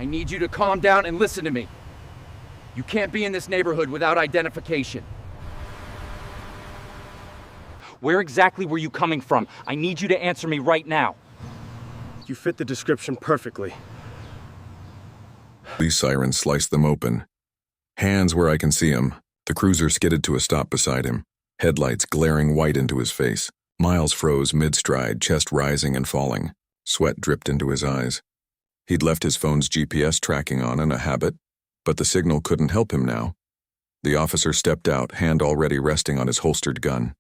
I need you to calm down and listen to me. You can't be in this neighborhood without identification. Where exactly were you coming from? I need you to answer me right now. You fit the description perfectly. These sirens sliced them open. Hands where I can see him. The cruiser skidded to a stop beside him, headlights glaring white into his face. Miles froze mid-stride, chest rising and falling. Sweat dripped into his eyes. He'd left his phone's GPS tracking on in a habit, but the signal couldn't help him now. The officer stepped out, hand already resting on his holstered gun.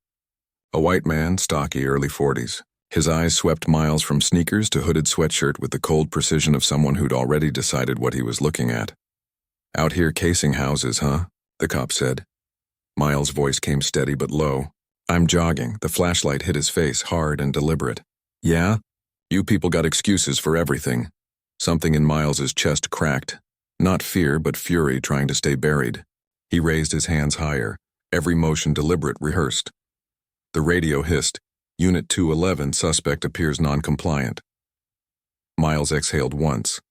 A white man, stocky, early 40s. His eyes swept Miles from sneakers to hooded sweatshirt with the cold precision of someone who'd already decided what he was looking at. "Out here casing houses, huh?" the cop said. Miles' voice came steady but low. "I'm jogging." The flashlight hit his face, hard and deliberate. "Yeah? You people got excuses for everything." Something in Miles's chest cracked. Not fear, but fury trying to stay buried. He raised his hands higher, every motion deliberate, rehearsed. The radio hissed, "Unit 211, suspect appears non-compliant." Miles exhaled once.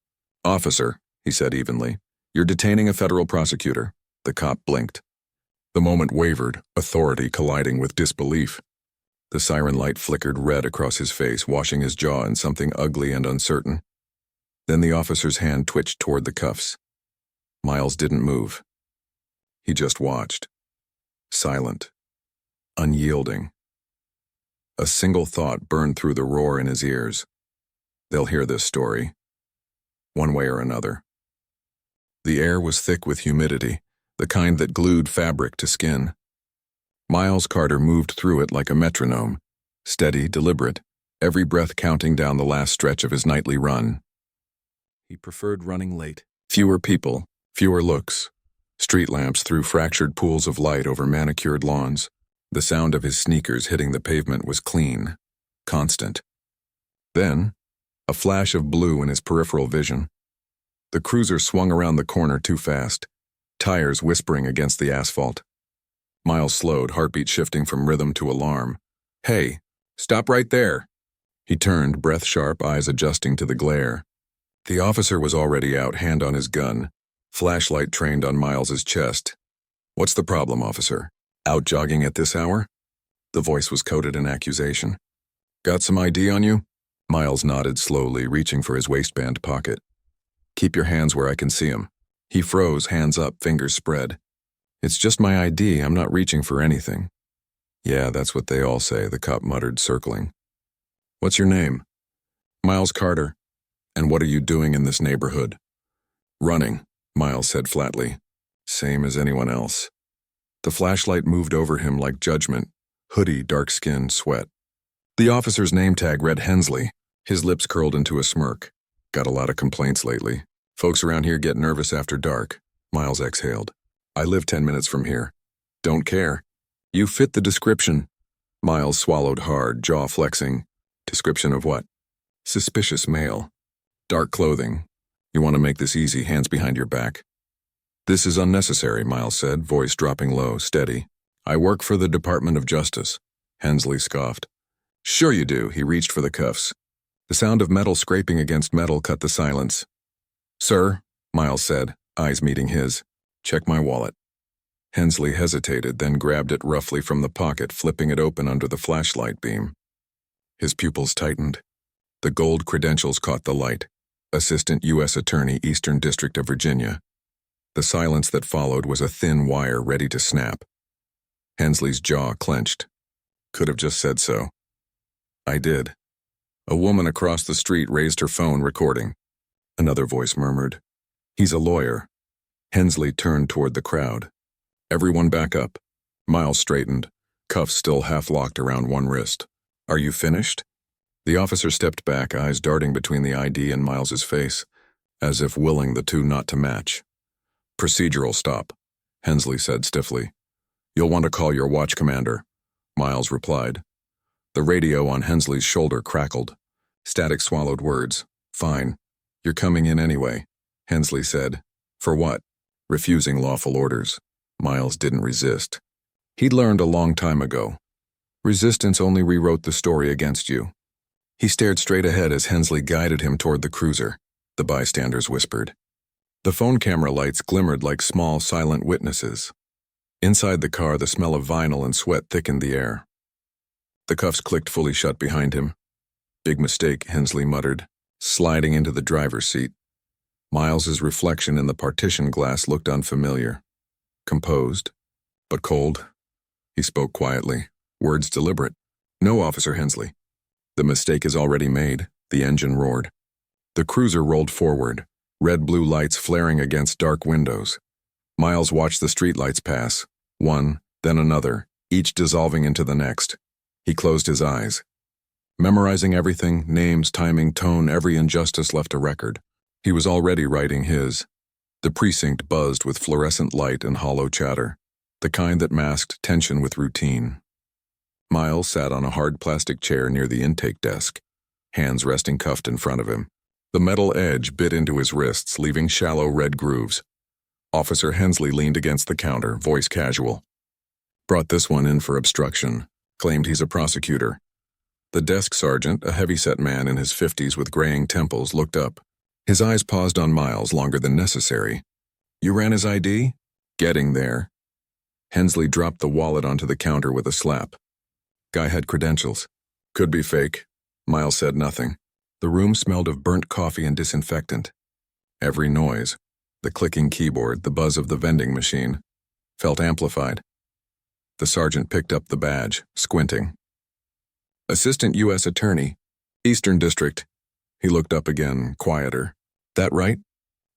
"Officer," he said evenly, "you're detaining a federal prosecutor." The cop blinked. The moment wavered, authority colliding with disbelief. The siren light flickered red across his face, washing his jaw in something ugly and uncertain. Then the officer's hand twitched toward the cuffs. Miles didn't move. He just watched. Silent. Unyielding. A single thought burned through the roar in his ears. They'll hear this story. One way or another. The air was thick with humidity, the kind that glued fabric to skin. Miles Carter moved through it like a metronome, steady, deliberate, every breath counting down the last stretch of his nightly run. He preferred running late. Fewer people, fewer looks. Street lamps threw fractured pools of light over manicured lawns. The sound of his sneakers hitting the pavement was clean, constant. Then, a flash of blue in his peripheral vision. The cruiser swung around the corner too fast, tires whispering against the asphalt. Miles slowed, heartbeat shifting from rhythm to alarm. "Hey, stop right there!" He turned, breath sharp, eyes adjusting to the glare. The officer was already out, hand on his gun, flashlight trained on Miles's chest. "What's the problem, officer? Out jogging at this hour?" The voice was coded in accusation. "Got some ID on you?" Miles nodded slowly, reaching for his waistband pocket. "Keep your hands where I can see 'em." He froze, hands up, fingers spread. "It's just my ID, I'm not reaching for anything." "Yeah, that's what they all say," the cop muttered, circling. "What's your name?" "Miles Carter." "And what are you doing in this neighborhood?" "Running," Miles said flatly. "Same as anyone else." The flashlight moved over him like judgment, hoodie, dark skin, sweat. The officer's name tag read Hensley. His lips curled into a smirk. "Got a lot of complaints lately. Folks around here get nervous after dark." Miles exhaled. "I live 10 minutes from here. Don't care." "You fit the description." Miles swallowed hard, jaw flexing. "Description of what?" "Suspicious male. Dark clothing. You want to make this easy, hands behind your back." "This is unnecessary," Miles said, voice dropping low, steady. "I work for the Department of Justice." Hensley scoffed. "Sure you do." He reached for the cuffs. The sound of metal scraping against metal cut the silence. "Sir," Miles said, eyes meeting his. "Check my wallet." Hensley hesitated, then grabbed it roughly from the pocket, flipping it open under the flashlight beam. His pupils tightened. The gold credentials caught the light. Assistant U.S. Attorney, Eastern District of Virginia. The silence that followed was a thin wire ready to snap. Hensley's jaw clenched. Could have just said so. "I did." A woman across the street raised her phone, recording. Another voice murmured, "He's a lawyer." Hensley turned toward the crowd. "Everyone back up." Miles straightened, cuffs still half locked around one wrist. "Are you finished?" The officer stepped back, eyes darting between the ID and Miles's face, as if willing the two not to match. "Procedural stop," Hensley said stiffly. "You'll want to call your watch commander," Miles replied. The radio on Hensley's shoulder crackled. Static swallowed words. "Fine. You're coming in anyway," Hensley said. "For what?" "Refusing lawful orders." Miles didn't resist. He'd learned a long time ago. Resistance only rewrote the story against you. He stared straight ahead as Hensley guided him toward the cruiser. the bystanders whispered. The phone camera lights glimmered like small, silent witnesses. Inside the car, the smell of vinyl and sweat thickened the air. The cuffs clicked fully shut behind him. Big mistake, Hensley muttered, sliding into the driver's seat. Miles's reflection in the partition glass looked unfamiliar. Composed, but cold. He spoke quietly, words deliberate. "No, Officer Hensley. The mistake is already made," the engine roared. The cruiser rolled forward, red-blue lights flaring against dark windows. Miles watched the streetlights pass, one, then another, each dissolving into the next. He closed his eyes. Memorizing everything, names, timing, tone, every injustice left a record. He was already writing his. The precinct buzzed with fluorescent light and hollow chatter, the kind that masked tension with routine. Miles sat on a hard plastic chair near the intake desk, hands resting cuffed in front of him. The metal edge bit into his wrists, leaving shallow red grooves. Officer Hensley leaned against the counter, voice casual. "Brought this one in for obstruction. Claimed he's a prosecutor." The desk sergeant, a heavy-set man in his 50s with graying temples, looked up. His eyes paused on Miles longer than necessary. "You ran his ID?" "Getting there." Hensley dropped the wallet onto the counter with a slap. "Guy had credentials." "Could be fake." Miles said nothing. The room smelled of burnt coffee and disinfectant. Every noise, the clicking keyboard, the buzz of the vending machine, felt amplified. The sergeant picked up the badge, squinting. "Assistant U.S. Attorney, Eastern District." He looked up again, quieter. "That right?"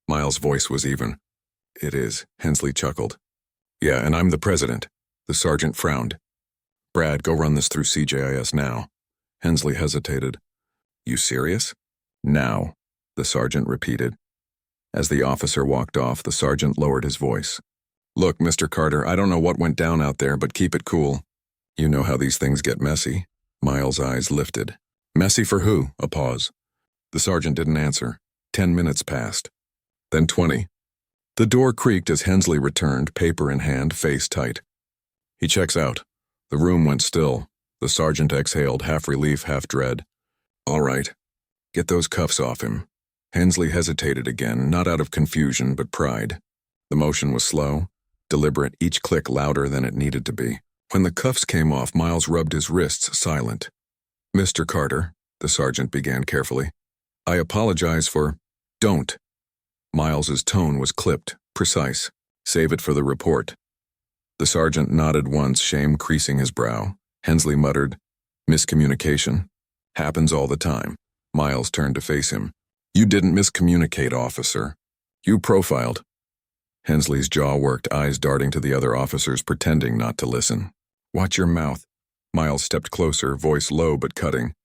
Miles' voice was even. "It is," Hensley chuckled. "Yeah, and I'm the president." The sergeant frowned. "Brad, go run this through CJIS now." Hensley hesitated. "You serious?" "Now," the sergeant repeated. As the officer walked off, the sergeant lowered his voice. "Look, Mr. Carter, I don't know what went down out there, but keep it cool. You know how these things get messy." Miles' eyes lifted. "Messy for who?" A pause. The sergeant didn't answer. 10 minutes passed. Then 20. The door creaked as Hensley returned, paper in hand, face tight. "He checks out." The room went still. The sergeant exhaled, half relief, half dread. "All right. Get those cuffs off him." Hensley hesitated again, not out of confusion, but pride. The motion was slow, deliberate, each click louder than it needed to be. When the cuffs came off, Miles rubbed his wrists, silent. "Mr. Carter," the sergeant began carefully, "I apologize for—" "Don't." Miles's tone was clipped, precise. "Save it for the report." The sergeant nodded once, shame creasing his brow. Hensley muttered, "Miscommunication. Happens all the time." Miles turned to face him. "You didn't miscommunicate, officer. You profiled." Hensley's jaw worked, eyes darting to the other officers, pretending not to listen. "Watch your mouth." Miles stepped closer, voice low but cutting.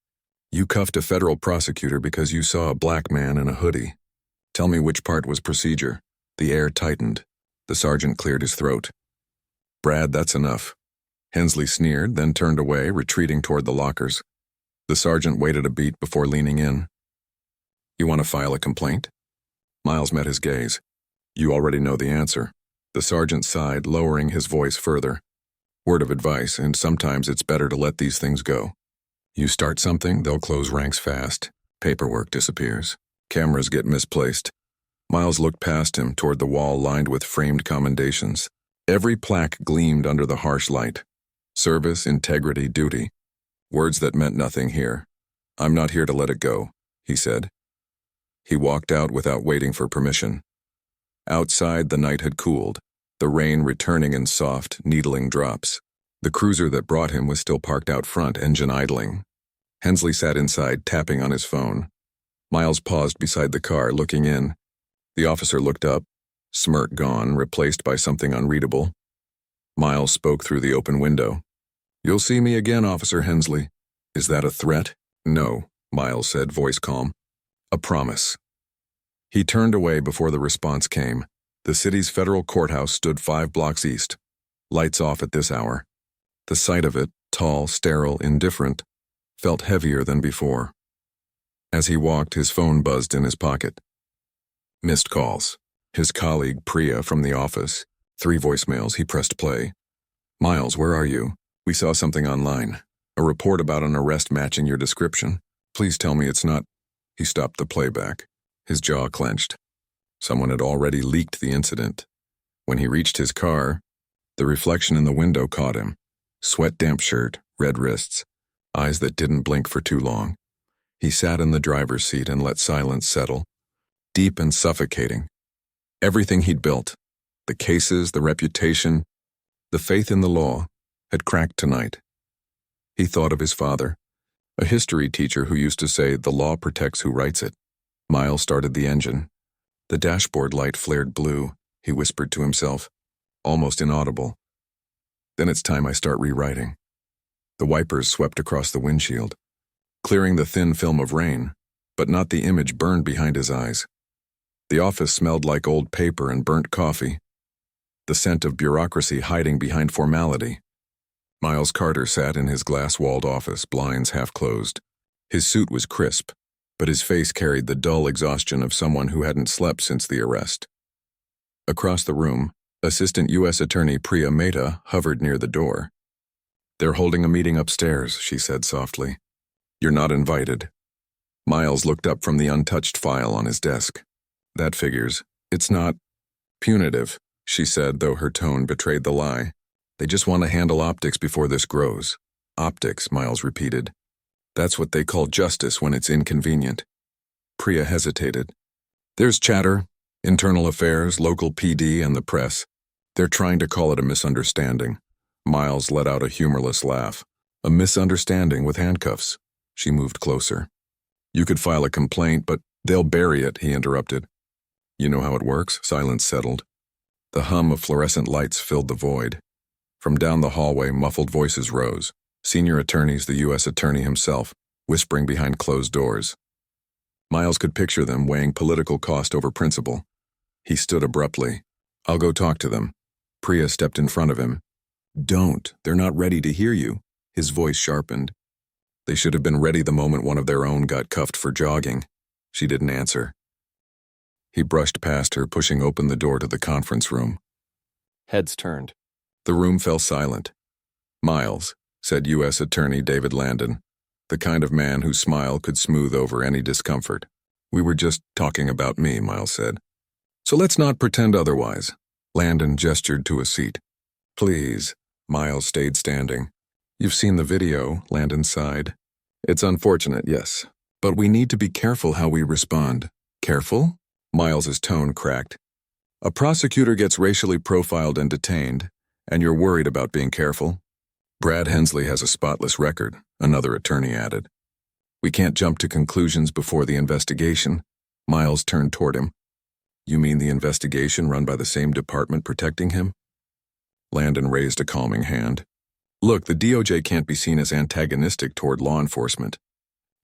"You cuffed a federal prosecutor because you saw a black man in a hoodie. Tell me which part was procedure." The air tightened. The sergeant cleared his throat. "Brad, that's enough." Hensley sneered, then turned away, retreating toward the lockers. The sergeant waited a beat before leaning in. "You want to file a complaint?" Miles met his gaze. "You already know the answer." The sergeant sighed, lowering his voice further. "Word of advice, and sometimes it's better to let these things go. You start something, they'll close ranks fast. Paperwork disappears. Cameras get misplaced." Miles looked past him toward the wall lined with framed commendations. Every plaque gleamed under the harsh light. Service, integrity, duty. Words that meant nothing here. "I'm not here to let it go," he said. He walked out without waiting for permission. Outside, the night had cooled, the rain returning in soft, needling drops. The cruiser that brought him was still parked out front, engine idling. Hensley sat inside, tapping on his phone. Miles paused beside the car, looking in. The officer looked up, smirk gone, replaced by something unreadable. Miles spoke through the open window. "You'll see me again, Officer Hensley." "Is that a threat?" "No," Miles said, voice calm. "A promise." He turned away before the response came. The city's federal courthouse stood 5 blocks east. Lights off at this hour. The sight of it, tall, sterile, indifferent, felt heavier than before. As he walked, his phone buzzed in his pocket. Missed calls. His colleague, Priya, from the office. 3 voicemails. He pressed play. "Miles, where are you? We saw something online. A report about an arrest matching your description. Please tell me it's not—" He stopped the playback. His jaw clenched. Someone had already leaked the incident. When he reached his car, the reflection in the window caught him. Sweat-damp shirt, red wrists, eyes that didn't blink for too long. He sat in the driver's seat and let silence settle, deep and suffocating. Everything he'd built, the cases, the reputation, the faith in the law, had cracked tonight. He thought of his father, a history teacher who used to say, "The law protects who writes it." Miles started the engine. The dashboard light flared blue, he whispered to himself, almost inaudible. "Then it's time I start rewriting." The wipers swept across the windshield, clearing the thin film of rain, but not the image burned behind his eyes. The office smelled like old paper and burnt coffee, the scent of bureaucracy hiding behind formality. Miles Carter sat in his glass-walled office, blinds half closed. His suit was crisp, but his face carried the dull exhaustion of someone who hadn't slept since the arrest. Across the room, Assistant U.S. Attorney Priya Mehta hovered near the door. "They're holding a meeting upstairs," she said softly. "You're not invited." Miles looked up from the untouched file on his desk. "That figures. It's not punitive," she said, though her tone betrayed the lie. "They just want to handle optics before this grows." "Optics," Miles repeated. "That's what they call justice when it's inconvenient." Priya hesitated. "There's chatter, internal affairs, local PD, and the press. They're trying to call it a misunderstanding." Miles let out a humorless laugh. "A misunderstanding with handcuffs." She moved closer. "You could file a complaint, but they'll bury it," he interrupted. "You know how it works?" Silence settled. The hum of fluorescent lights filled the void. From down the hallway, muffled voices rose. Senior attorneys, the U.S. Attorney himself, whispering behind closed doors. Miles could picture them weighing political cost over principle. He stood abruptly. "I'll go talk to them." Priya stepped in front of him. "Don't. They're not ready to hear you." His voice sharpened. "They should have been ready the moment one of their own got cuffed for jogging." She didn't answer. He brushed past her, pushing open the door to the conference room. Heads turned. The room fell silent. "Miles," said U.S. Attorney David Landon, the kind of man whose smile could smooth over any discomfort. "We were just talking about me," Miles said. "So let's not pretend otherwise." Landon gestured to a seat. "Please." Miles stayed standing. "You've seen the video," Landon sighed. "It's unfortunate, yes. But we need to be careful how we respond." "Careful?" Miles's tone cracked. "A prosecutor gets racially profiled and detained, and you're worried about being careful?" "Brad Hensley has a spotless record," another attorney added. "We can't jump to conclusions before the investigation." Miles turned toward him. "You mean the investigation run by the same department protecting him?" Landon raised a calming hand. "Look, the DOJ can't be seen as antagonistic toward law enforcement,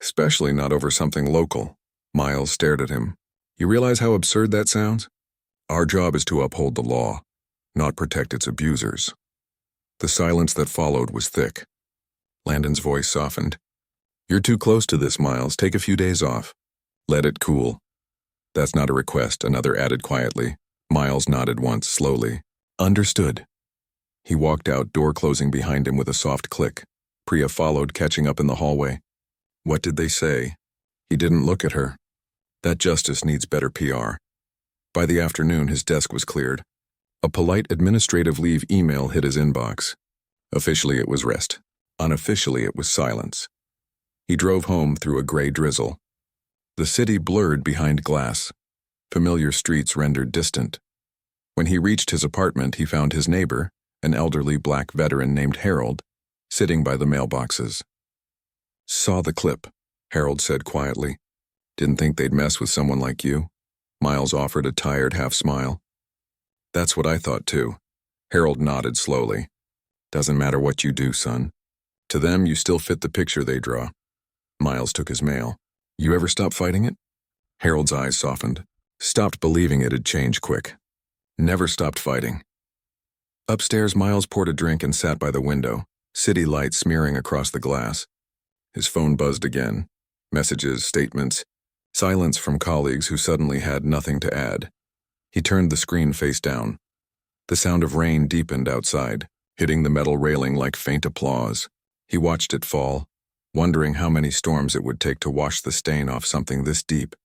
especially not over something local." Miles stared at him. "You realize how absurd that sounds? Our job is to uphold the law, not protect its abusers." The silence that followed was thick. Landon's voice softened. "You're too close to this, Miles. Take a few days off. Let it cool." "That's not a request," another added quietly. Miles nodded once, slowly. "Understood." He walked out, door closing behind him with a soft click. Priya followed, catching up in the hallway. "What did they say?" He didn't look at her. That justice needs better PR. By the afternoon, his desk was cleared. A polite administrative leave email hit his inbox. Officially, it was rest. Unofficially, it was silence. He drove home through a gray drizzle. The city blurred behind glass. Familiar streets rendered distant. When he reached his apartment, he found his neighbor, an elderly black veteran named Harold, sitting by the mailboxes. "Saw the clip," Harold said quietly. "Didn't think they'd mess with someone like you." Miles offered a tired half-smile. "That's what I thought too." Harold nodded slowly. "Doesn't matter what you do, son. To them, you still fit the picture they draw." Miles took his mail. "You ever stop fighting it?" Harold's eyes softened. Stopped believing it'd change quick. "Never stopped fighting." Upstairs, Miles poured a drink and sat by the window, city light smearing across the glass. His phone buzzed again. Messages, statements, silence from colleagues who suddenly had nothing to add. He turned the screen face down. The sound of rain deepened outside, hitting the metal railing like faint applause. He watched it fall, wondering how many storms it would take to wash the stain off something this deep.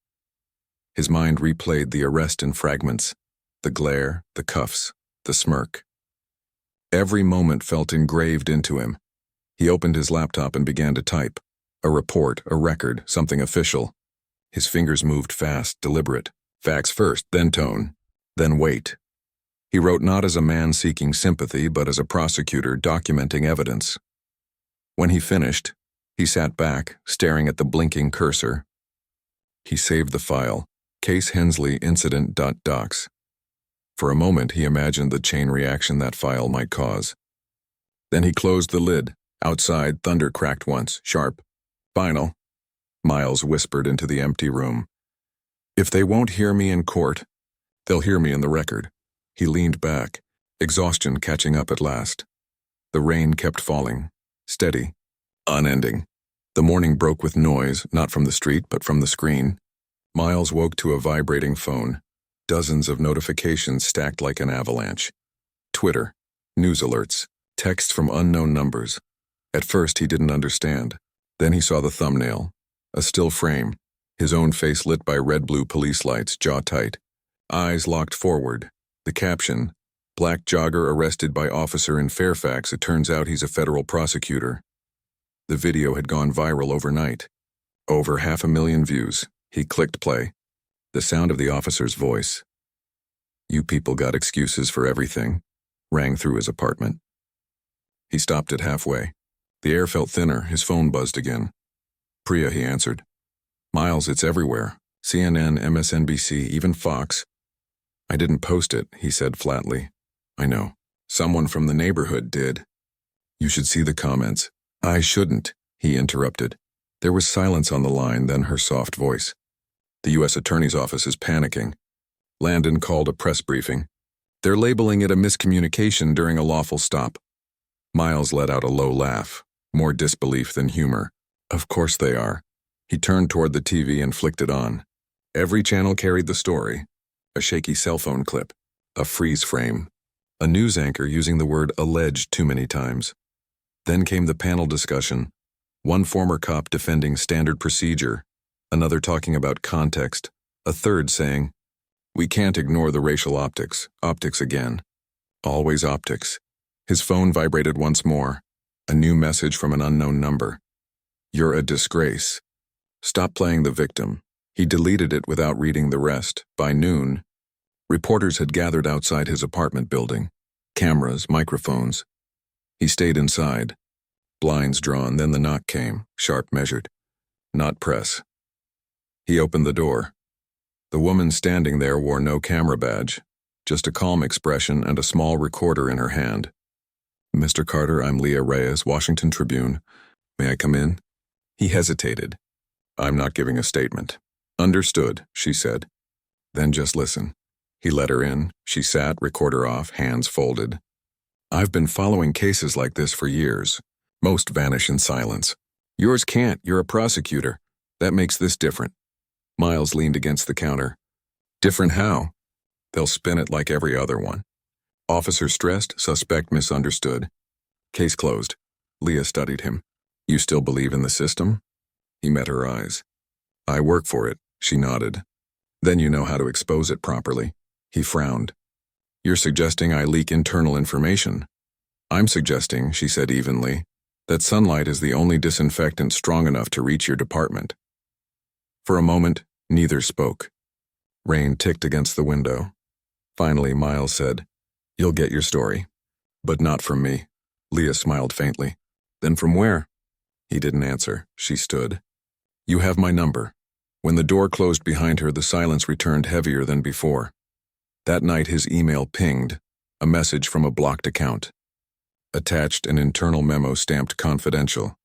His mind replayed the arrest in fragments, the glare, the cuffs, the smirk. Every moment felt engraved into him. He opened his laptop and began to type. A report, a record, something official. His fingers moved fast, deliberate. Facts first, then tone, then weight. He wrote not as a man seeking sympathy, but as a prosecutor documenting evidence. When he finished, he sat back, staring at the blinking cursor. He saved the file, Case Hensley Incident.docs. For a moment, he imagined the chain reaction that file might cause. Then he closed the lid. Outside, thunder cracked once, sharp. Final. Miles whispered into the empty room. If they won't hear me in court, they'll hear me in the record. He leaned back, exhaustion catching up at last. The rain kept falling, steady, unending. The morning broke with noise, not from the street, but from the screen. Miles woke to a vibrating phone. Dozens of notifications stacked like an avalanche. Twitter, news alerts, texts from unknown numbers. At first he didn't understand. Then he saw the thumbnail. A still frame, his own face lit by red-blue police lights, jaw tight. Eyes locked forward. The caption, Black Jogger arrested by officer in Fairfax. It turns out he's a federal prosecutor. The video had gone viral overnight. Over 500,000 views. He clicked play. The sound of the officer's voice, "You people got excuses for everything," rang through his apartment. He stopped it halfway. The air felt thinner. His phone buzzed again. "Priya," he answered. "Miles, it's everywhere. CNN, MSNBC, even Fox." "I didn't post it," he said flatly. "I know. Someone from the neighborhood did." "You should see the comments." "I shouldn't," he interrupted. There was silence on the line, then her soft voice. "The U.S. Attorney's Office is panicking." Landon called a press briefing. "They're labeling it a miscommunication during a lawful stop." Miles let out a low laugh, more disbelief than humor. "Of course they are." He turned toward the TV and flicked it on. Every channel carried the story. A shaky cell phone clip, a freeze frame, a news anchor using the word alleged too many times. Then came the panel discussion. One former cop defending standard procedure, another talking about context, a third saying, "We can't ignore the racial optics. Optics again. Always optics." His phone vibrated once more. A new message from an unknown number. "You're a disgrace. Stop playing the victim." He deleted it without reading the rest. By noon, reporters had gathered outside his apartment building. Cameras, microphones. He stayed inside. Blinds drawn, then the knock came, sharp measured. Not press. He opened the door. The woman standing there wore no camera badge, just a calm expression and a small recorder in her hand. "Mr. Carter, I'm Leah Reyes, Washington Tribune. May I come in?" He hesitated. "I'm not giving a statement." "Understood," she said. "Then just listen." He let her in. She sat, recorder off, hands folded. "I've been following cases like this for years. Most vanish in silence. Yours can't. You're a prosecutor. That makes this different." Miles leaned against the counter. "Different how?" "They'll spin it like every other one. Officer stressed, suspect misunderstood. Case closed." Leah studied him. "You still believe in the system?" He met her eyes. "I work for it," she nodded. "Then you know how to expose it properly." He frowned. "You're suggesting I leak internal information?" "I'm suggesting," she said evenly, "that sunlight is the only disinfectant strong enough to reach your department." For a moment, neither spoke. Rain ticked against the window. Finally, Miles said, "You'll get your story. But not from me." Leah smiled faintly. "Then from where?" He didn't answer. She stood. "You have my number." When the door closed behind her, the silence returned heavier than before. That night his email pinged, a message from a blocked account. Attached an internal memo stamped confidential.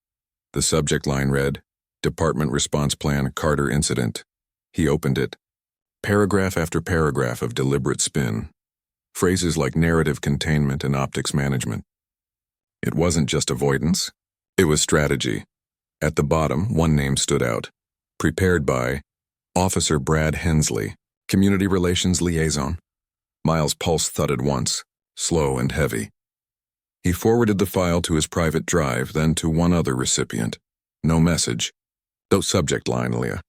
The subject line read, "Department Response Plan, Carter Incident." He opened it. Paragraph after paragraph of deliberate spin. Phrases like narrative containment and optics management. It wasn't just avoidance. It was strategy. At the bottom, one name stood out. Prepared by Officer Brad Hensley, Community Relations Liaison. Miles' pulse thudded once, slow and heavy. He forwarded the file to his private drive, then to one other recipient. No message. No subject line, Leah.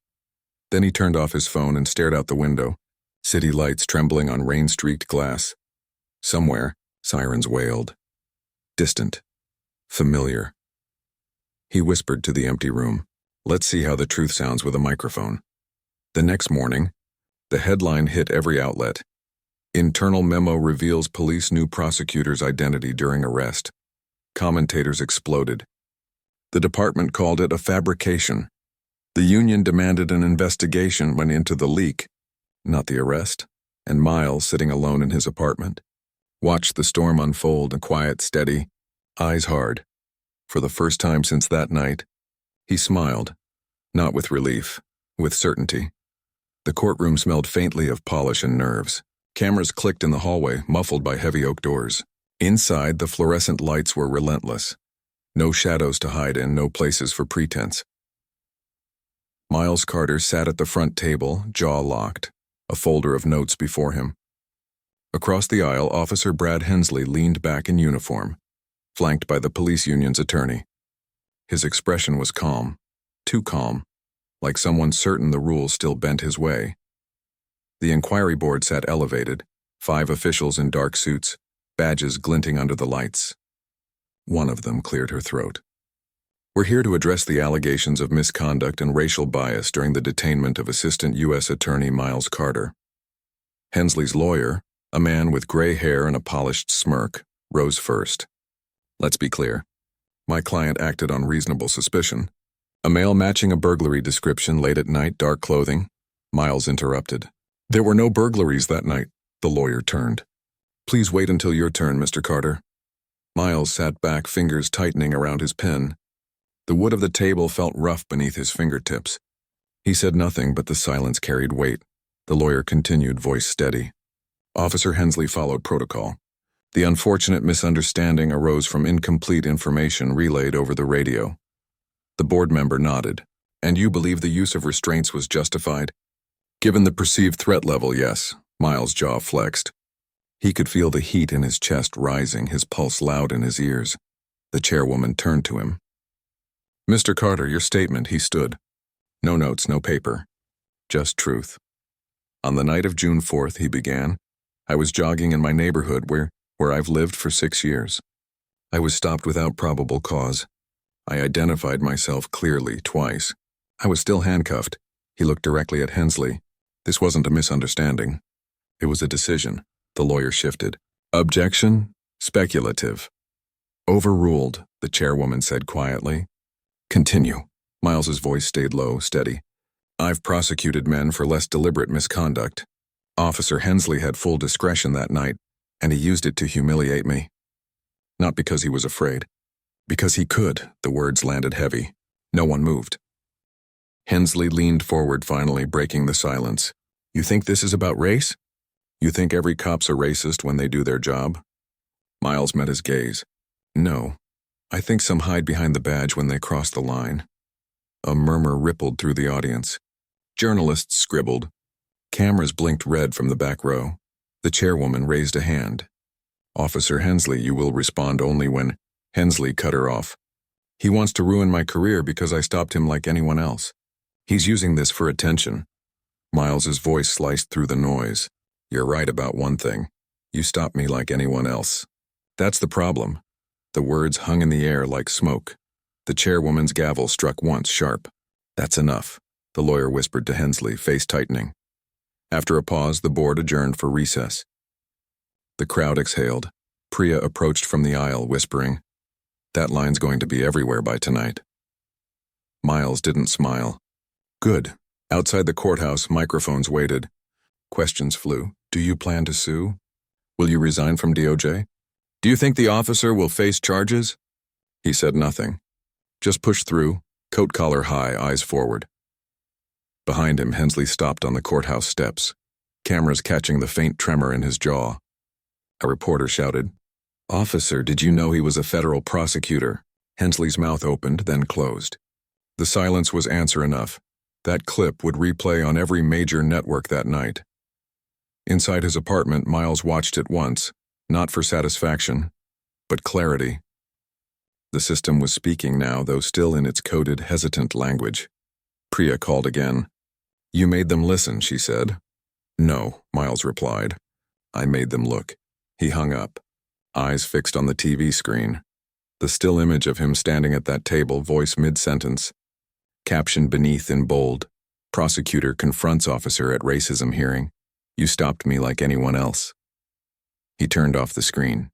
Then he turned off his phone and stared out the window, city lights trembling on rain-streaked glass. Somewhere, sirens wailed. Distant. Familiar. He whispered to the empty room, "Let's see how the truth sounds with a microphone." The next morning, the headline hit every outlet. Internal memo reveals police knew prosecutor's identity during arrest. Commentators exploded. The department called it a fabrication. The union demanded an investigation went into the leak, not the arrest, and Miles, sitting alone in his apartment, watched the storm unfold, a quiet, steady, eyes hard. For the first time since that night, he smiled, not with relief, with certainty. The courtroom smelled faintly of polish and nerves. Cameras clicked in the hallway, muffled by heavy oak doors. Inside, the fluorescent lights were relentless. No shadows to hide in, no places for pretense. Miles Carter sat at the front table, jaw locked, a folder of notes before him. Across the aisle, Officer Brad Hensley leaned back in uniform, flanked by the police union's attorney. His expression was calm, too calm, like someone certain the rules still bent his way. The inquiry board sat elevated, 5 officials in dark suits, badges glinting under the lights. One of them cleared her throat. "We're here to address the allegations of misconduct and racial bias during the detainment of Assistant U.S. Attorney Miles Carter." Hensley's lawyer, a man with gray hair and a polished smirk, rose first. "Let's be clear. My client acted on reasonable suspicion. A male matching a burglary description late at night, dark clothing." Miles interrupted. "There were no burglaries that night." The lawyer turned. "Please wait until your turn, Mr. Carter." Miles sat back, fingers tightening around his pen. The wood of the table felt rough beneath his fingertips. He said nothing, but the silence carried weight. The lawyer continued, voice steady. "Officer Hensley followed protocol. The unfortunate misunderstanding arose from incomplete information relayed over the radio." The board member nodded. "And you believe the use of restraints was justified?" "Given the perceived threat level, yes." Miles' jaw flexed. He could feel the heat in his chest rising, his pulse loud in his ears. The chairwoman turned to him. "Mr. Carter, your statement," he stood. "No notes, no paper. Just truth." "On the night of June 4th, he began, "I was jogging in my neighborhood where I've lived for 6 years. I was stopped without probable cause. I identified myself clearly twice. I was still handcuffed." He looked directly at Hensley. "This wasn't a misunderstanding. It was a decision." The lawyer shifted. "Objection? Speculative." "Overruled," the chairwoman said quietly. "Continue." Miles's voice stayed low, steady. "I've prosecuted men for less deliberate misconduct. Officer Hensley had full discretion that night, and he used it to humiliate me. Not because he was afraid. Because he could." The words landed heavy. No one moved. Hensley leaned forward, finally breaking the silence. "You think this is about race? You think every cop's a racist when they do their job?" Miles met his gaze. "No. I think some hide behind the badge when they cross the line." A murmur rippled through the audience. Journalists scribbled. Cameras blinked red from the back row. The chairwoman raised a hand. "Officer Hensley, you will respond only when—" Hensley cut her off. "He wants to ruin my career because I stopped him like anyone else. He's using this for attention." Miles's voice sliced through the noise. "You're right about one thing. You stopped me like anyone else. That's the problem." The words hung in the air like smoke. The chairwoman's gavel struck once, sharp. "That's enough," the lawyer whispered to Hensley, face tightening. After a pause, the board adjourned for recess. The crowd exhaled. Priya approached from the aisle, whispering, "That line's going to be everywhere by tonight." Miles didn't smile. "Good." Outside the courthouse, microphones waited. Questions flew. "Do you plan to sue? Will you resign from DOJ? Do you think the officer will face charges?" He said nothing. Just pushed through, coat collar high, eyes forward. Behind him, Hensley stopped on the courthouse steps, cameras catching the faint tremor in his jaw. A reporter shouted, "Officer, did you know he was a federal prosecutor?" Hensley's mouth opened, then closed. The silence was answer enough. That clip would replay on every major network that night. Inside his apartment, Miles watched it once, not for satisfaction, but clarity. The system was speaking now, though still in its coded, hesitant language. Priya called again. You made them listen, she said. No, Miles replied. I made them look. He hung up, eyes fixed on the TV screen. The still image of him standing at that table, voice mid-sentence. Caption beneath in bold. Prosecutor confronts officer at racism hearing. You stopped me like anyone else. He turned off the screen.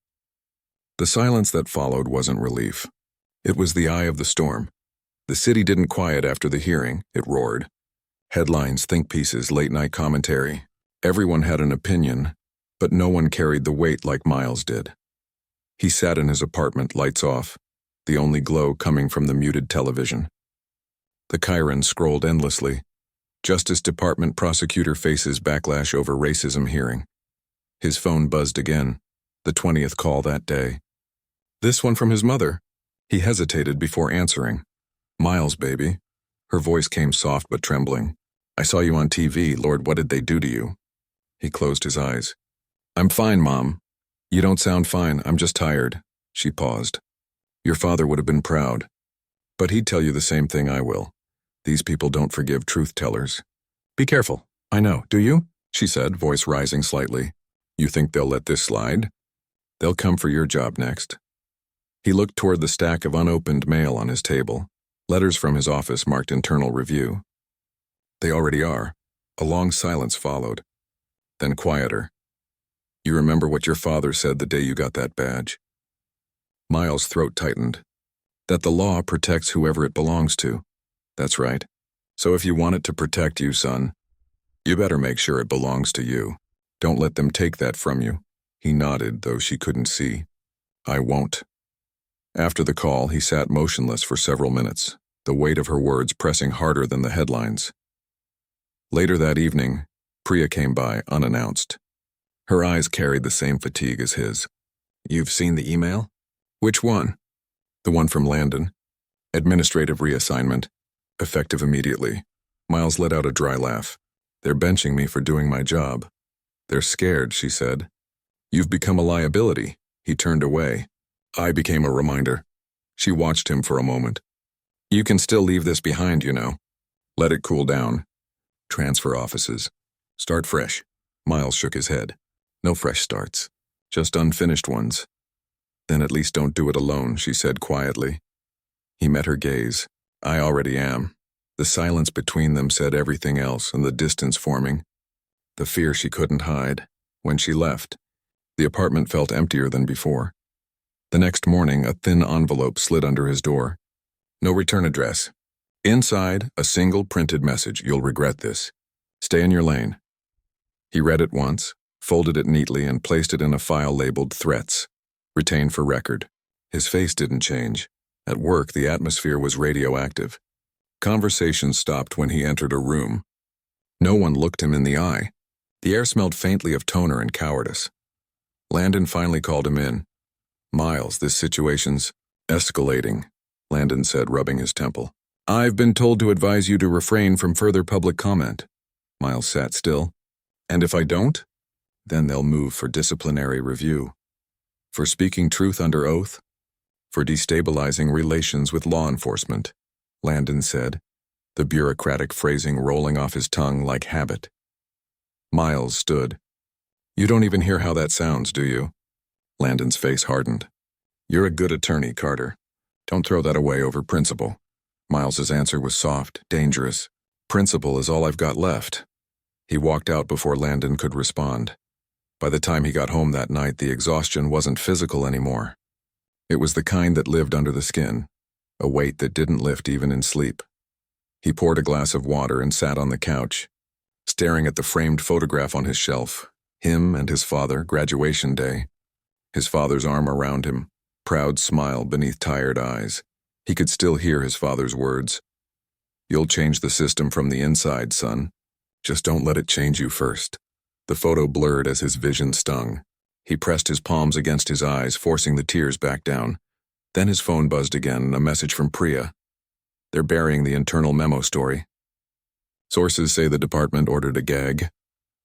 The silence that followed wasn't relief. It was the eye of the storm. The city didn't quiet after the hearing, it roared. Headlines, think pieces, late-night commentary. Everyone had an opinion, but no one carried the weight like Miles did. He sat in his apartment, lights off, the only glow coming from the muted television. The Chiron scrolled endlessly. Justice Department prosecutor faces backlash over racism hearing. His phone buzzed again, the 20th call that day. This one from his mother. He hesitated before answering. Miles, baby. Her voice came soft but trembling. I saw you on TV, Lord, what did they do to you? He closed his eyes. I'm fine, Mom. You don't sound fine, I'm just tired. She paused. Your father would have been proud. But he'd tell you the same thing I will. These people don't forgive truth-tellers. Be careful. I know, do you? She said, voice rising slightly. You think they'll let this slide? They'll come for your job next. He looked toward the stack of unopened mail on his table. Letters from his office marked internal review. They already are. A long silence followed. Then quieter. You remember what your father said the day you got that badge? Miles' throat tightened. That the law protects whoever it belongs to. That's right. So if you want it to protect you, son, you better make sure it belongs to you. Don't let them take that from you. He nodded, though she couldn't see. I won't. After the call, he sat motionless for several minutes, the weight of her words pressing harder than the headlines. Later that evening, Priya came by unannounced. Her eyes carried the same fatigue as his. You've seen the email? Which one? The one from Landon. Administrative reassignment. Effective immediately. Miles let out a dry laugh. They're benching me for doing my job. They're scared, she said. You've become a liability. He turned away. I became a reminder. She watched him for a moment. You can still leave this behind, you know. Let it cool down. Transfer offices. Start fresh. Miles shook his head. No fresh starts. Just unfinished ones. Then at least don't do it alone, she said quietly. He met her gaze. I already am. The silence between them said everything else, and the distance forming. The fear she couldn't hide. When she left, the apartment felt emptier than before. The next morning, a thin envelope slid under his door. No return address. Inside, a single printed message. You'll regret this. Stay in your lane. He read it once, folded it neatly, and placed it in a file labeled Threats. Retain for record. His face didn't change. At work, the atmosphere was radioactive. Conversation stopped when he entered a room. No one looked him in the eye. The air smelled faintly of toner and cowardice. Landon finally called him in. Miles, this situation's escalating, Landon said, rubbing his temple. I've been told to advise you to refrain from further public comment. Miles sat still. And if I don't? Then they'll move for disciplinary review. For speaking truth under oath? For destabilizing relations with law enforcement, Landon said, the bureaucratic phrasing rolling off his tongue like habit. Miles stood. You don't even hear how that sounds, do you? Landon's face hardened. You're a good attorney, Carter. Don't throw that away over principle. Miles's answer was soft, dangerous. Principle is all I've got left. He walked out before Landon could respond. By the time he got home that night, the exhaustion wasn't physical anymore. It was the kind that lived under the skin, a weight that didn't lift even in sleep. He poured a glass of water and sat on the couch, staring at the framed photograph on his shelf, him and his father, graduation day. His father's arm around him, proud smile beneath tired eyes. He could still hear his father's words. You'll change the system from the inside, son. Just don't let it change you first. The photo blurred as his vision stung. He pressed his palms against his eyes, forcing the tears back down. Then his phone buzzed again, a message from Priya. They're burying the internal memo story. Sources say the department ordered a gag.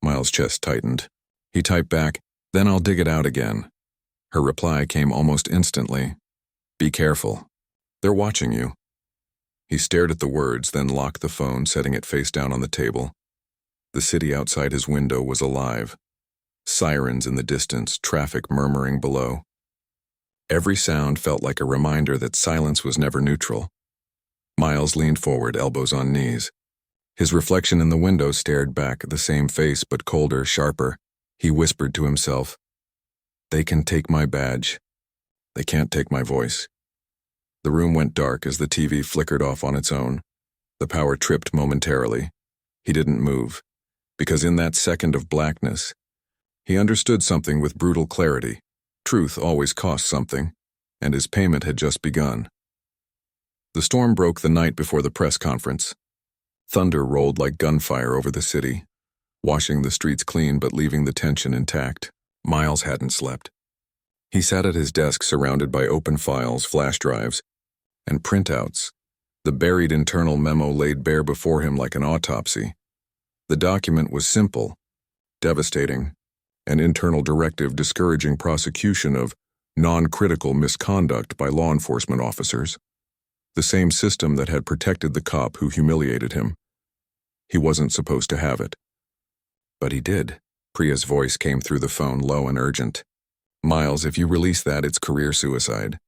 Miles' chest tightened. He typed back, then I'll dig it out again. Her reply came almost instantly. Be careful. They're watching you. He stared at the words, then locked the phone, setting it face down on the table. The city outside his window was alive. Sirens in the distance, traffic murmuring below. Every sound felt like a reminder that silence was never neutral. Miles leaned forward, elbows on knees. His reflection in the window stared back at the same face, but colder, sharper. He whispered to himself, "They can take my badge. They can't take my voice." The room went dark as the TV flickered off on its own. The power tripped momentarily. He didn't move, because in that second of blackness, he understood something with brutal clarity. Truth always costs something, and his payment had just begun. The storm broke the night before the press conference. Thunder rolled like gunfire over the city, washing the streets clean but leaving the tension intact. Miles hadn't slept. He sat at his desk surrounded by open files, flash drives, and printouts. The buried internal memo laid bare before him like an autopsy. The document was simple, devastating, an internal directive discouraging prosecution of non-critical misconduct by law enforcement officers. The same system that had protected the cop who humiliated him. He wasn't supposed to have it. But he did. Priya's voice came through the phone, low and urgent. "Miles, if you release that, it's career suicide.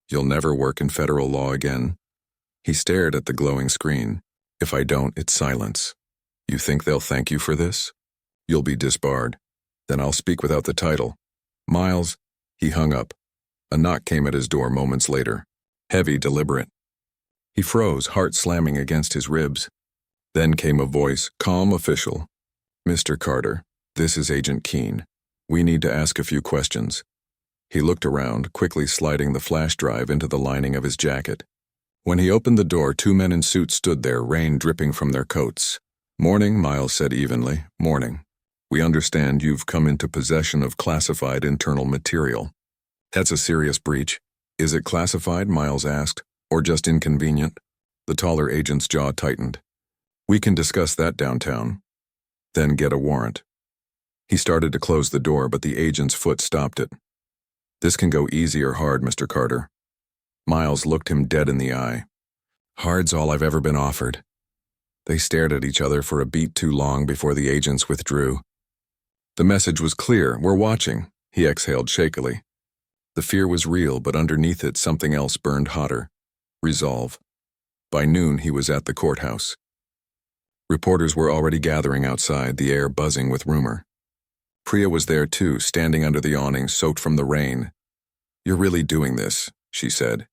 You'll never work in federal law again." He stared at the glowing screen. "If I don't, it's silence. You think they'll thank you for this? You'll be disbarred. Then I'll speak without the title." "Miles," he hung up. A knock came at his door moments later. Heavy, deliberate. He froze, heart slamming against his ribs. Then came a voice, calm, official. "Mr. Carter, this is Agent Keene. We need to ask a few questions." He looked around, quickly sliding the flash drive into the lining of his jacket. When he opened the door, two men in suits stood there, rain dripping from their coats. "Morning," Miles said evenly. "Morning. We understand you've come into possession of classified internal material." "That's a serious breach." "Is it classified?" Miles asked. "Or just inconvenient?" The taller agent's jaw tightened. "We can discuss that downtown. Then get a warrant." He started to close the door, but the agent's foot stopped it. "This can go easy or hard, Mr. Carter." Miles looked him dead in the eye. "Hard's all I've ever been offered." They stared at each other for a beat too long before the agents withdrew. The message was clear. "We're watching," he exhaled shakily. The fear was real, but underneath it something else burned hotter. Resolve. By noon, he was at the courthouse. Reporters were already gathering outside, the air buzzing with rumor. Priya was there too, standing under the awning, soaked from the rain. "You're really doing this," she said.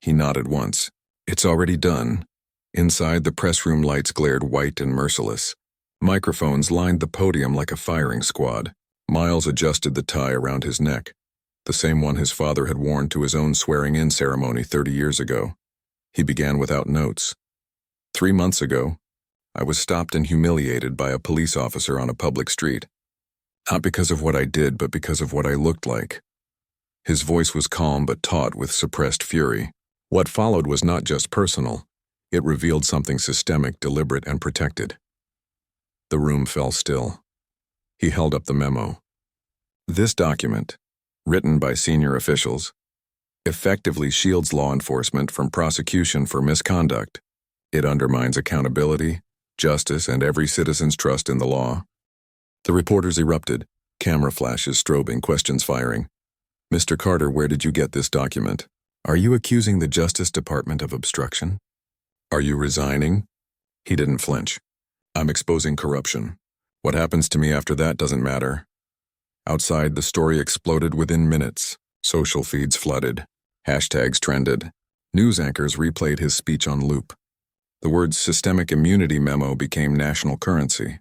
He nodded once. "It's already done." Inside, the press room lights glared white and merciless. Microphones lined the podium like a firing squad. Miles adjusted the tie around his neck, the same one his father had worn to his own swearing-in ceremony 30 years ago. He began without notes. 3 months ago, I was stopped and humiliated by a police officer on a public street. Not because of what I did, but because of what I looked like. His voice was calm but taut with suppressed fury. What followed was not just personal. It revealed something systemic, deliberate, and protected. The room fell still. He held up the memo. This document, written by senior officials, effectively shields law enforcement from prosecution for misconduct. It undermines accountability, justice, and every citizen's trust in the law. The reporters erupted, camera flashes strobing, questions firing. "Mr. Carter, where did you get this document? Are you accusing the Justice Department of obstruction? Are you resigning?" He didn't flinch. "I'm exposing corruption. What happens to me after that doesn't matter." Outside, the story exploded within minutes. Social feeds flooded. Hashtags trended. News anchors replayed his speech on loop. The words "systemic immunity memo" became national currency.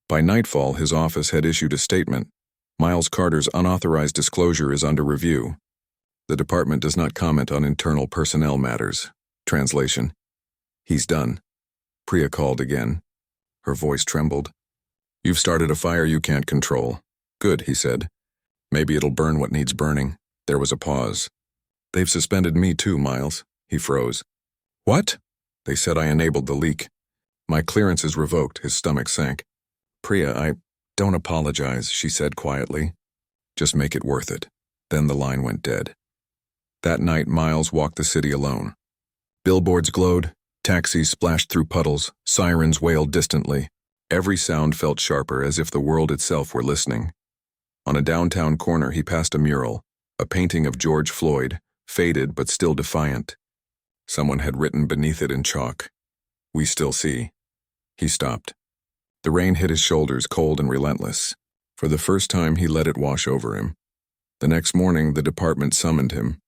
By nightfall, his office had issued a statement. Miles Carter's unauthorized disclosure is under review. The department does not comment on internal personnel matters. Translation: He's done. Priya called again. Her voice trembled. "You've started a fire you can't control." "Good," he said. "Maybe it'll burn what needs burning." There was a pause. "They've suspended me too, Miles." He froze. "What?" "They said I enabled the leak. My clearance is revoked." His stomach sank. "Priya, I don't apologize," she said quietly. "Just make it worth it." Then the line went dead. That night, Miles walked the city alone. Billboards glowed, taxis splashed through puddles, sirens wailed distantly. Every sound felt sharper, as if the world itself were listening. On a downtown corner, he passed a mural, a painting of George Floyd, faded but still defiant. Someone had written beneath it in chalk, "We still see." He stopped. The rain hit his shoulders, cold and relentless. For the first time, he let it wash over him. The next morning, the department summoned him.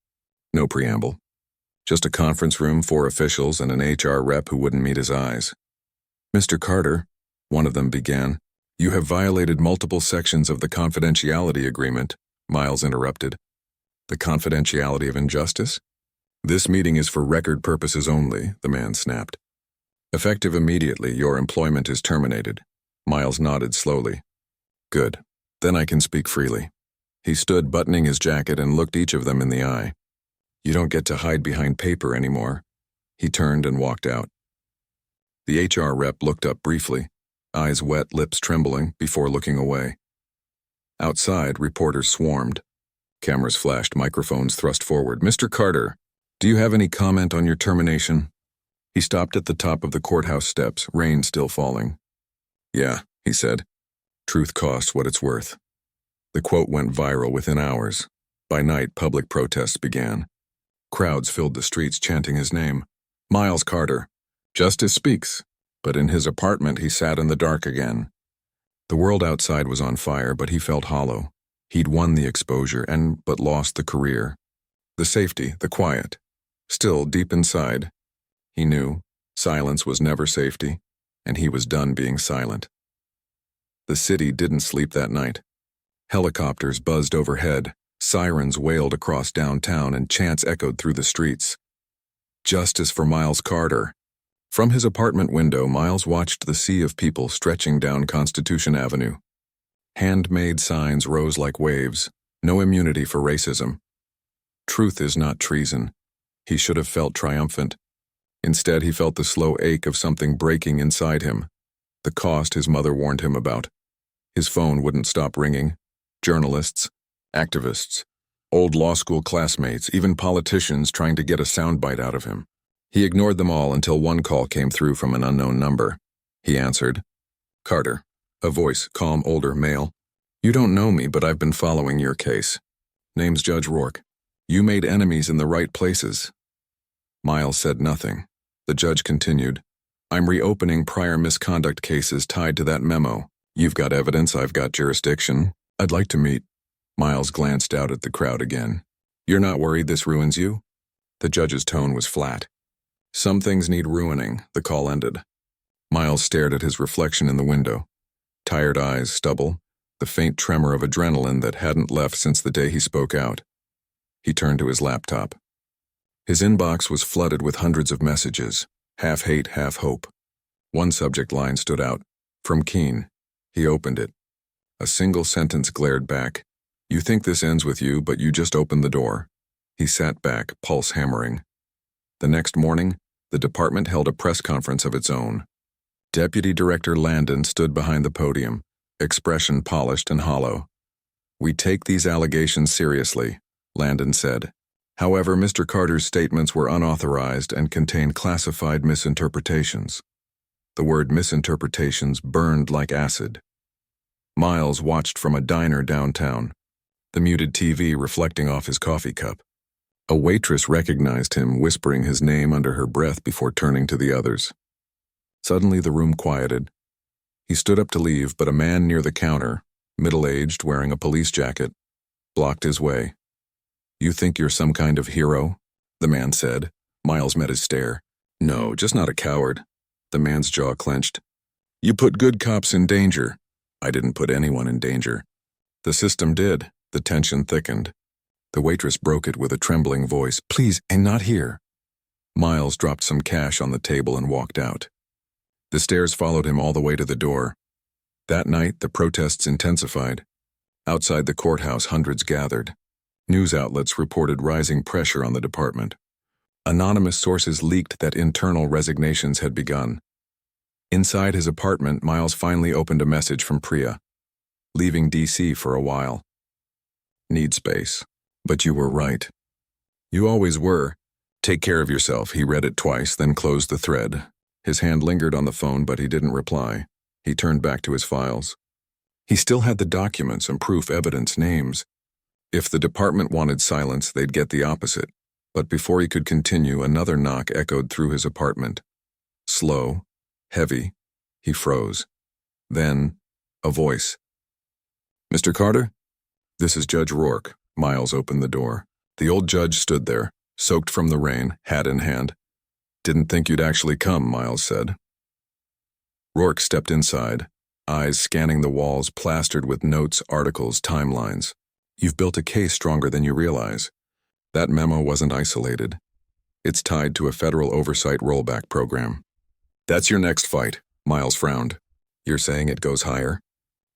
No preamble. Just a conference room, 4 officials, and an HR rep who wouldn't meet his eyes. "Mr. Carter," one of them began. "You have violated multiple sections of the confidentiality agreement," Miles interrupted. "The confidentiality of injustice? This meeting is for record purposes only," the man snapped. "Effective immediately, your employment is terminated." Miles nodded slowly. "Good. Then I can speak freely." He stood, buttoning his jacket, and looked each of them in the eye. "You don't get to hide behind paper anymore." He turned and walked out. The HR rep looked up briefly, eyes wet, lips trembling, before looking away. Outside, reporters swarmed. Cameras flashed, microphones thrust forward. "Mr. Carter, do you have any comment on your termination?" He stopped at the top of the courthouse steps, rain still falling. "Yeah," he said. "Truth costs what it's worth." The quote went viral within hours. By night, public protests began. Crowds filled the streets chanting his name. Miles Carter. Justice speaks. But in his apartment, he sat in the dark again. The world outside was on fire, but he felt hollow. He'd won the exposure but lost the career. The safety, the quiet. Still, deep inside, he knew silence was never safety, and he was done being silent. The city didn't sleep that night. Helicopters buzzed overhead, sirens wailed across downtown, and chants echoed through the streets. Justice for Miles Carter. From his apartment window, Miles watched the sea of people stretching down Constitution Avenue. Handmade signs rose like waves, no immunity for racism. Truth is not treason. He should have felt triumphant. Instead, he felt the slow ache of something breaking inside him. The cost his mother warned him about. His phone wouldn't stop ringing. Journalists, activists, old law school classmates, even politicians trying to get a soundbite out of him. He ignored them all until one call came through from an unknown number. He answered. "Carter." A voice, calm, older, male. "You don't know me, but I've been following your case. Name's Judge Rourke. You made enemies in the right places." Miles said nothing. The judge continued. "I'm reopening prior misconduct cases tied to that memo. You've got evidence, I've got jurisdiction. I'd like to meet." Miles glanced out at the crowd again. "You're not worried this ruins you?" The judge's tone was flat. "Some things need ruining," the call ended. Miles stared at his reflection in the window. Tired eyes, stubble, the faint tremor of adrenaline that hadn't left since the day he spoke out. He turned to his laptop. His inbox was flooded with hundreds of messages, half hate, half hope. One subject line stood out. From Keene. He opened it. A single sentence glared back. "You think this ends with you, but you just opened the door." He sat back, pulse hammering. The next morning, the department held a press conference of its own. Deputy Director Landon stood behind the podium, expression polished and hollow. "We take these allegations seriously," Landon said. "However, Mr. Carter's statements were unauthorized and contained classified misinterpretations." The word misinterpretations burned like acid. Miles watched from a diner downtown, the muted TV reflecting off his coffee cup. A waitress recognized him, whispering his name under her breath before turning to the others. Suddenly the room quieted. He stood up to leave, but a man near the counter, middle-aged, wearing a police jacket, blocked his way. "You think you're some kind of hero?" the man said. Miles met his stare. "No, just not a coward." The man's jaw clenched. "You put good cops in danger." "I didn't put anyone in danger." "The system did." The tension thickened. The waitress broke it with a trembling voice. "Please, and not here." Miles dropped some cash on the table and walked out. The stairs followed him all the way to the door. That night, the protests intensified. Outside the courthouse, hundreds gathered. News outlets reported rising pressure on the department. Anonymous sources leaked that internal resignations had begun. Inside his apartment, Miles finally opened a message from Priya. "Leaving D.C. for a while. Need space. But you were right. You always were. Take care of yourself." He read it twice, then closed the thread. His hand lingered on the phone, but he didn't reply. He turned back to his files. He still had the documents and proof evidence names. If the department wanted silence, they'd get the opposite. But before he could continue, another knock echoed through his apartment. Slow, heavy, he froze. Then, a voice. "Mr. Carter?" "This is Judge Rourke." Miles opened the door. The old judge stood there, soaked from the rain, hat in hand. "Didn't think you'd actually come," Miles said. Rourke stepped inside, eyes scanning the walls plastered with notes, articles, timelines. "You've built a case stronger than you realize. That memo wasn't isolated. It's tied to a federal oversight rollback program." "That's your next fight," Miles frowned. "You're saying it goes higher?"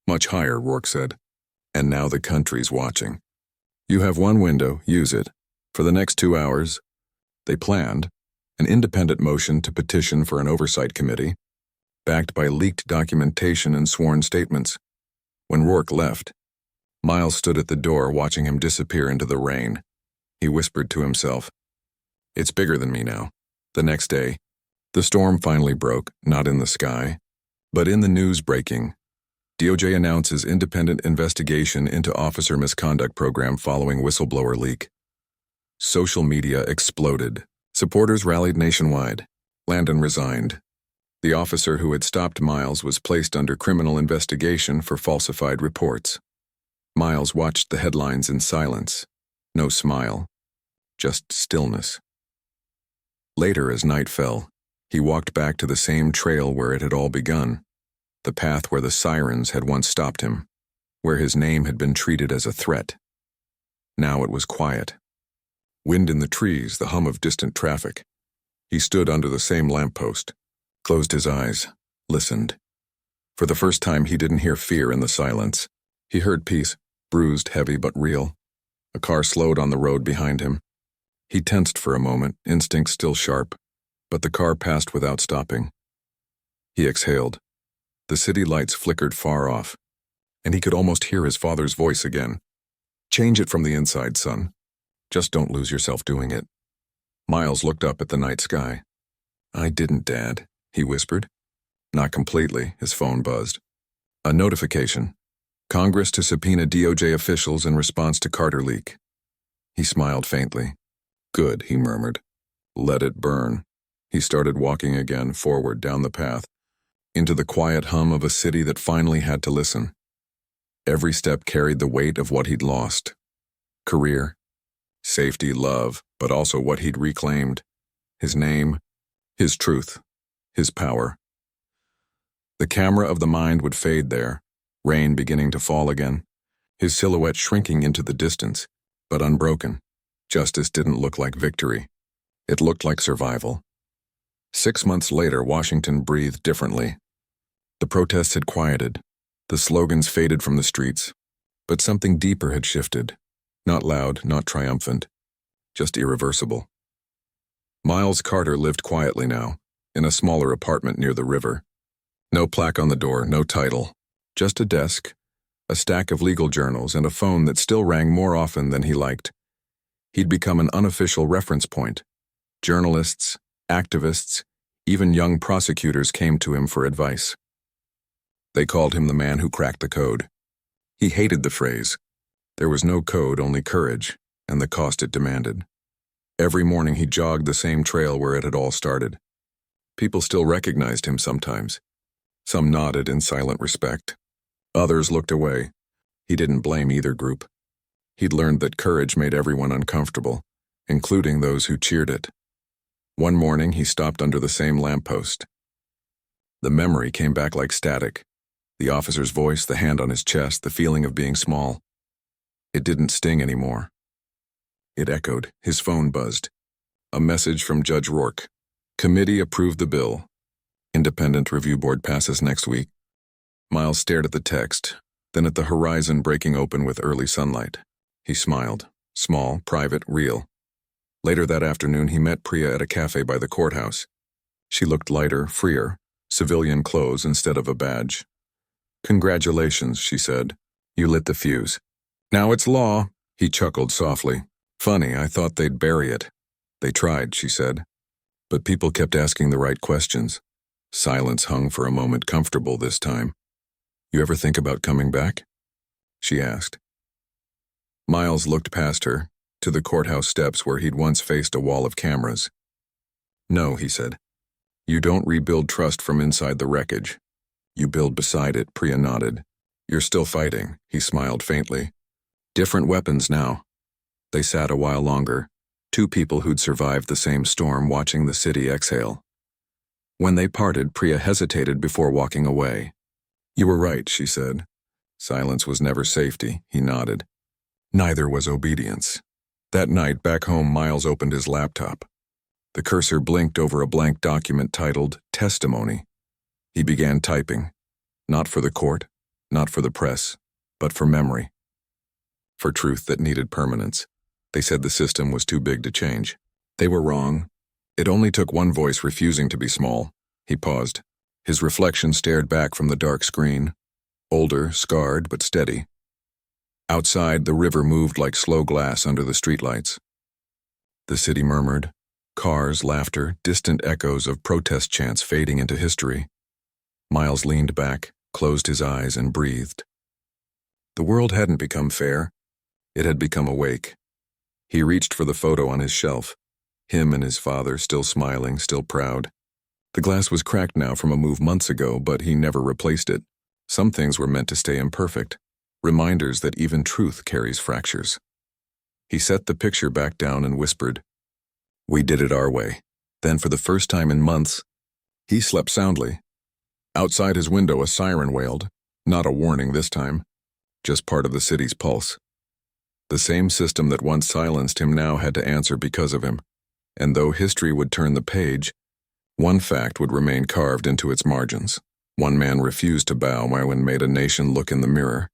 "Much higher," Rourke said. "And now the country's watching. You have one window, use it. For the next 2 hours, they planned an independent motion to petition for an oversight committee, backed by leaked documentation and sworn statements." When Rourke left, Miles stood at the door watching him disappear into the rain. He whispered to himself, "It's bigger than me now." The next day, the storm finally broke, not in the sky, but in the news breaking. DOJ announces independent investigation into officer misconduct program following whistleblower leak. Social media exploded. Supporters rallied nationwide. Landon resigned. The officer who had stopped Miles was placed under criminal investigation for falsified reports. Miles watched the headlines in silence. No smile. Just stillness. Later, as night fell, he walked back to the same trail where it had all begun. The path where the sirens had once stopped him, where his name had been treated as a threat. Now it was quiet. Wind in the trees, the hum of distant traffic. He stood under the same lamppost, closed his eyes, listened. For the first time, he didn't hear fear in the silence. He heard peace, bruised, heavy, but real. A car slowed on the road behind him. He tensed for a moment, instincts still sharp, but the car passed without stopping. He exhaled. The city lights flickered far off, and he could almost hear his father's voice again. "Change it from the inside, son. Just don't lose yourself doing it." Miles looked up at the night sky. "I didn't, Dad," he whispered. Not completely, his phone buzzed. A notification. Congress to subpoena DOJ officials in response to Carter leak. He smiled faintly. "Good," he murmured. "Let it burn." He started walking again, forward down the path, into the quiet hum of a city that finally had to listen. Every step carried the weight of what he'd lost. Career, safety, love, but also what he'd reclaimed. His name, his truth, his power. The camera of the mind would fade there, rain beginning to fall again, his silhouette shrinking into the distance, but unbroken. Justice didn't look like victory. It looked like survival. 6 months later, Washington breathed differently. The protests had quieted. The slogans faded from the streets. But something deeper had shifted. Not loud, not triumphant. Just irreversible. Miles Carter lived quietly now, in a smaller apartment near the river. No plaque on the door, no title. Just a desk, a stack of legal journals, and a phone that still rang more often than he liked. He'd become an unofficial reference point. Journalists, activists, even young prosecutors came to him for advice. They called him the man who cracked the code. He hated the phrase. There was no code, only courage, and the cost it demanded. Every morning he jogged the same trail where it had all started. People still recognized him sometimes. Some nodded in silent respect. Others looked away. He didn't blame either group. He'd learned that courage made everyone uncomfortable, including those who cheered it. One morning he stopped under the same lamppost. The memory came back like static. The officer's voice, the hand on his chest, the feeling of being small. It didn't sting anymore. It echoed. His phone buzzed. A message from Judge Rourke. Committee approved the bill. Independent review board passes next week. Miles stared at the text, then at the horizon breaking open with early sunlight. He smiled. Small, private, real. Later that afternoon, he met Priya at a cafe by the courthouse. She looked lighter, freer, civilian clothes instead of a badge. "Congratulations," she said. "You lit the fuse." "Now it's law," he chuckled softly. "Funny, I thought they'd bury it." "They tried," she said. "But people kept asking the right questions. Silence hung for a moment, comfortable this time. "You ever think about coming back?" she asked. Miles looked past her, to the courthouse steps where he'd once faced a wall of cameras. "No," he said. "You don't rebuild trust from inside the wreckage. You build beside it," Priya nodded. "You're still fighting," he smiled faintly. "Different weapons now." They sat a while longer, two people who'd survived the same storm watching the city exhale. When they parted, Priya hesitated before walking away. "You were right," she said. "Silence was never safety," he nodded. Neither was obedience. That night, back home, Miles opened his laptop. The cursor blinked over a blank document titled Testimony. He began typing. Not for the court, not for the press, but for memory. For truth that needed permanence. They said the system was too big to change. They were wrong. It only took one voice refusing to be small. He paused. His reflection stared back from the dark screen. Older, scarred, but steady. Outside, the river moved like slow glass under the streetlights. The city murmured. Cars, laughter, distant echoes of protest chants fading into history. Miles leaned back, closed his eyes, and breathed. The world hadn't become fair. It had become awake. He reached for the photo on his shelf. Him and his father, still smiling, still proud. The glass was cracked now from a move months ago, but he never replaced it. Some things were meant to stay imperfect. Reminders that even truth carries fractures. He set the picture back down and whispered, "We did it our way." Then for the first time in months, he slept soundly. Outside his window, a siren wailed. Not a warning this time. Just part of the city's pulse. The same system that once silenced him now had to answer because of him. And though history would turn the page, one fact would remain carved into its margins. One man refused to bow when made a nation look in the mirror.